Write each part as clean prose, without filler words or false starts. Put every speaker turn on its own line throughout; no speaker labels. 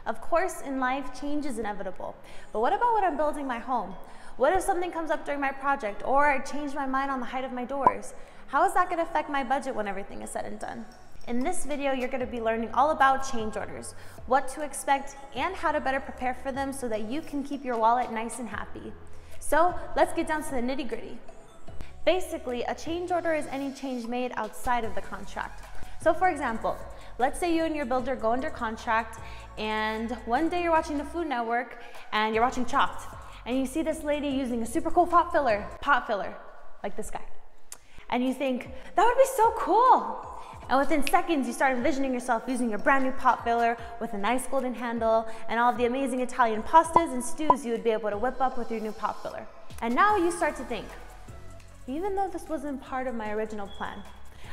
Of course, in life, change is inevitable. But what about when I'm building my home? What if something comes up during my project, or I change my mind on the height of my doors? How is that going to affect my budget when everything is said and done? In this video, you're going to be learning all about change orders, what to expect, and how to better prepare for them so that you can keep your wallet nice and happy. So let's get down to the nitty-gritty. Basically, a change order is any change made outside of the contract. So for example, let's say you and your builder go under contract, and one day you're watching the Food Network and you're watching Chopped, and you see this lady using a super cool pot filler, like this guy. And you think, that would be so cool. And within seconds, you start envisioning yourself using your brand new pot filler with a nice golden handle and all of the amazing Italian pastas and stews you would be able to whip up with your new pot filler. And now you start to think, even though this wasn't part of my original plan,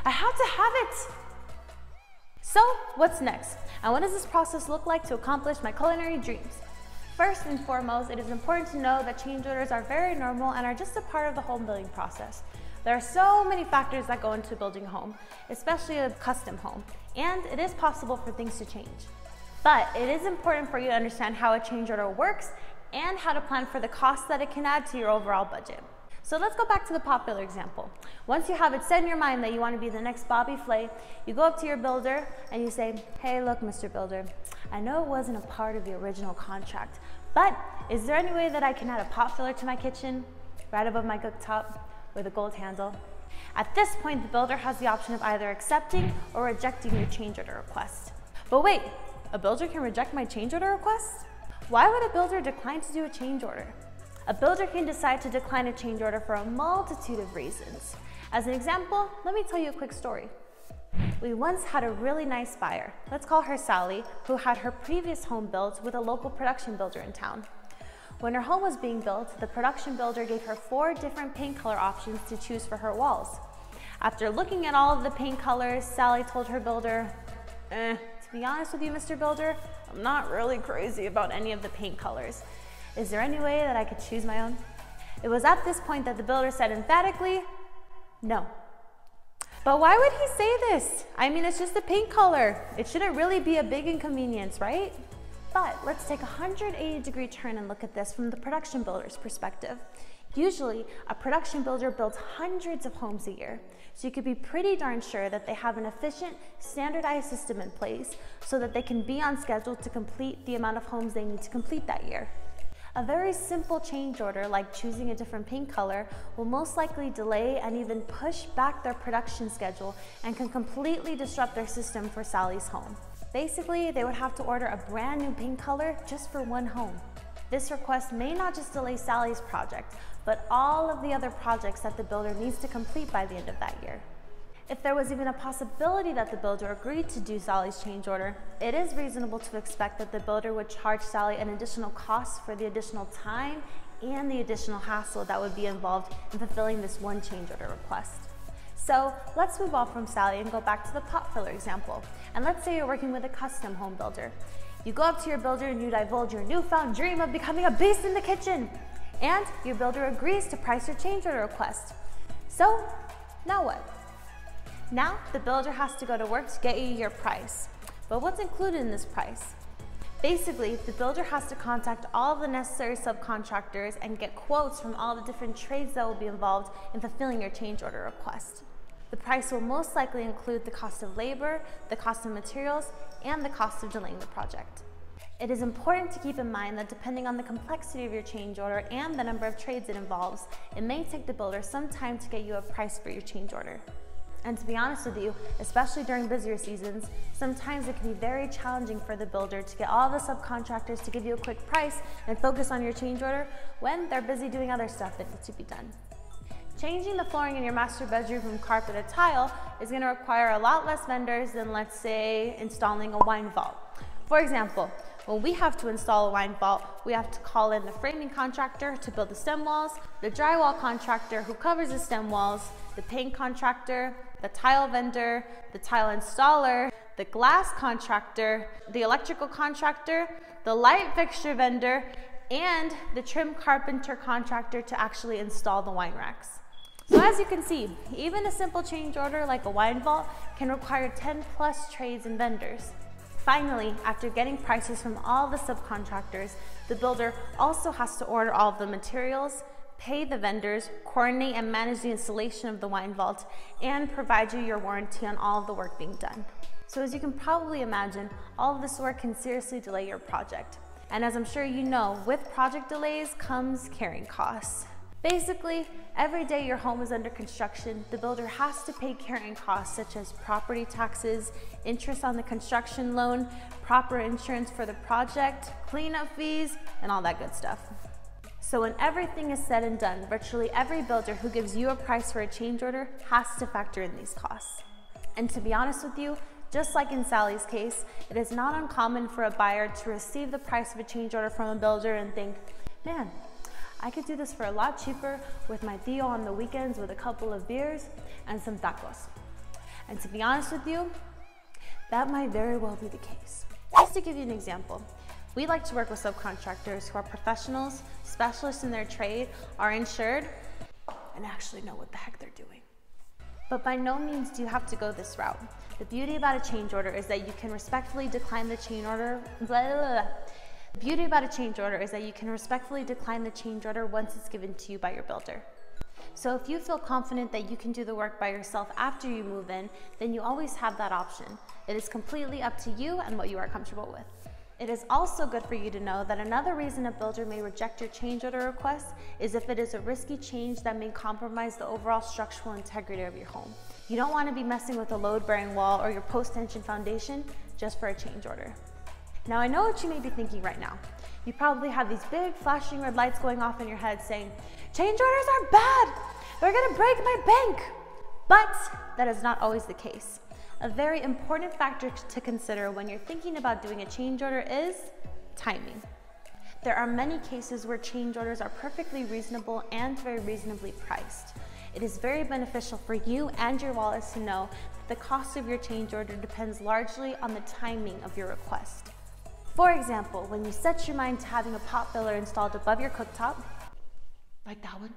I had to have it. So what's next? And what does this process look like to accomplish my culinary dreams? First and foremost, it is important to know that change orders are very normal and are just a part of the home building process. There are so many factors that go into building a home, especially a custom home, and it is possible for things to change. But it is important for you to understand how a change order works and how to plan for the costs that it can add to your overall budget. So let's go back to the pot filler example. Once you have it set in your mind that you want to be the next Bobby Flay, you go up to your builder and you say, hey, look, Mr. Builder, I know it wasn't a part of the original contract, but is there any way that I can add a pot filler to my kitchen, right above my cooktop, with a gold handle? At this point, the builder has the option of either accepting or rejecting your change order request. But wait, a builder can reject my change order request? Why would a builder decline to do a change order? A builder can decide to decline a change order for a multitude of reasons. As an example, let me tell you a quick story. We once had a really nice buyer, let's call her Sally, who had her previous home built with a local production builder in town. When her home was being built, the production builder gave her 4 different paint color options to choose for her walls. After looking at all of the paint colors, Sally told her builder, to be honest with you, Mr. Builder, I'm not really crazy about any of the paint colors. Is there any way that I could choose my own? It was at this point that the builder said emphatically, no. But why would he say this? I mean, it's just a paint color. It shouldn't really be a big inconvenience, right? But let's take a 180-degree turn and look at this from the production builder's perspective. Usually, a production builder builds hundreds of homes a year, so you could be pretty darn sure that they have an efficient, standardized system in place so that they can be on schedule to complete the amount of homes they need to complete that year. A very simple change order, like choosing a different paint color, will most likely delay and even push back their production schedule and can completely disrupt their system for Sally's home. Basically, they would have to order a brand new paint color just for one home. This request may not just delay Sally's project, but all of the other projects that the builder needs to complete by the end of that year. If there was even a possibility that the builder agreed to do Sally's change order, it is reasonable to expect that the builder would charge Sally an additional cost for the additional time and the additional hassle that would be involved in fulfilling this one change order request. So let's move off from Sally and go back to the pot filler example. And let's say you're working with a custom home builder. You go up to your builder and you divulge your newfound dream of becoming a beast in the kitchen. And your builder agrees to price your change order request. So now what? Now the builder has to go to work to get you your price. But what's included in this price? Basically, the builder has to contact all of the necessary subcontractors and get quotes from all the different trades that will be involved in fulfilling your change order request. The price will most likely include the cost of labor, the cost of materials, and the cost of delaying the project. It is important to keep in mind that depending on the complexity of your change order and the number of trades it involves, it may take the builder some time to get you a price for your change order. And to be honest with you, especially during busier seasons, sometimes it can be very challenging for the builder to get all the subcontractors to give you a quick price and focus on your change order when they're busy doing other stuff that needs to be done. Changing the flooring in your master bedroom from carpet to tile is going to require a lot less vendors than, let's say, installing a wine vault. For example, when we have to install a wine vault, we have to call in the framing contractor to build the stem walls, the drywall contractor who covers the stem walls, the paint contractor, the tile vendor, the tile installer, the glass contractor, the electrical contractor, the light fixture vendor, and the trim carpenter contractor to actually install the wine racks. So as you can see, even a simple change order like a wine vault can require 10+ trades and vendors. Finally, after getting prices from all the subcontractors, the builder also has to order all of the materials, pay the vendors, coordinate and manage the installation of the wine vault, and provide you your warranty on all of the work being done. So as you can probably imagine, all of this work can seriously delay your project. And as I'm sure you know, with project delays comes carrying costs. Basically, every day your home is under construction, the builder has to pay carrying costs such as property taxes, interest on the construction loan, proper insurance for the project, cleanup fees, and all that good stuff. So when everything is said and done, virtually every builder who gives you a price for a change order has to factor in these costs. And to be honest with you, just like in Sally's case, it is not uncommon for a buyer to receive the price of a change order from a builder and think, man, I could do this for a lot cheaper with my tío on the weekends with a couple of beers and some tacos. And to be honest with you, that might very well be the case. Just to give you an example, we like to work with subcontractors who are professionals, specialists in their trade, are insured, and actually know what the heck they're doing. But by no means do you have to go this route. The beauty about a change order is that you can respectfully decline the change order. The beauty about a change order is that you can respectfully decline the change order once it's given to you by your builder. So if you feel confident that you can do the work by yourself after you move in, then you always have that option. It is completely up to you and what you are comfortable with. It is also good for you to know that another reason a builder may reject your change order request is if it is a risky change that may compromise the overall structural integrity of your home. You don't want to be messing with a load-bearing wall or your post-tension foundation just for a change order. Now I know what you may be thinking right now. You probably have these big flashing red lights going off in your head saying, change orders are bad, they're gonna break my bank. But that is not always the case. A very important factor to consider when you're thinking about doing a change order is timing. There are many cases where change orders are perfectly reasonable and very reasonably priced. It is very beneficial for you and your wallet to know that the cost of your change order depends largely on the timing of your request. For example, when you set your mind to having a pot filler installed above your cooktop, like that one,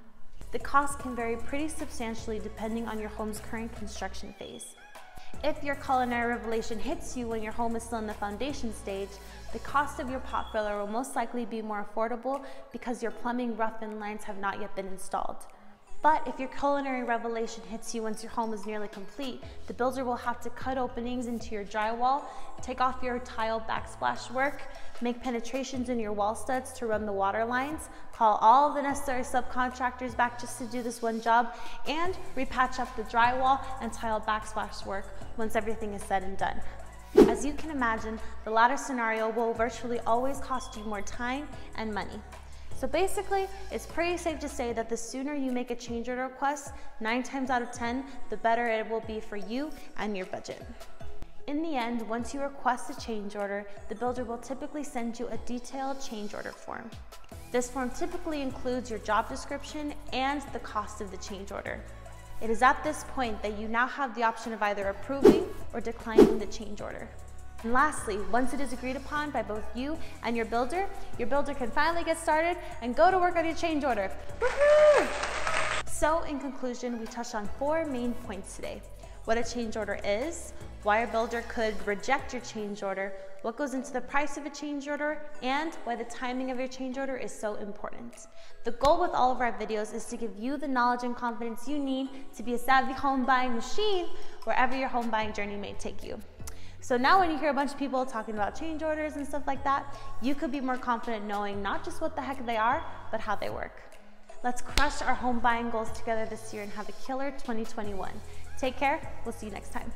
the cost can vary pretty substantially depending on your home's current construction phase. If your culinary revelation hits you when your home is still in the foundation stage, the cost of your pot filler will most likely be more affordable because your plumbing rough-in lines have not yet been installed. But if your culinary revelation hits you once your home is nearly complete, the builder will have to cut openings into your drywall, take off your tile backsplash work, make penetrations in your wall studs to run the water lines, call all of the necessary subcontractors back just to do this one job, and repatch up the drywall and tile backsplash work once everything is said and done. As you can imagine, the latter scenario will virtually always cost you more time and money. So basically, it's pretty safe to say that the sooner you make a change order request, 9 times out of 10, the better it will be for you and your budget. In the end, once you request a change order, the builder will typically send you a detailed change order form. This form typically includes your job description and the cost of the change order. It is at this point that you now have the option of either approving or declining the change order. And lastly, once it is agreed upon by both you and your builder can finally get started and go to work on your change order. Woohoo! So in conclusion, we touched on 4 main points today. What a change order is, why a builder could reject your change order, what goes into the price of a change order, and why the timing of your change order is so important. The goal with all of our videos is to give you the knowledge and confidence you need to be a savvy home buying machine wherever your home buying journey may take you. So now when you hear a bunch of people talking about change orders and stuff like that, you could be more confident knowing not just what the heck they are, but how they work. Let's crush our home buying goals together this year and have a killer 2021. Take care. We'll see you next time.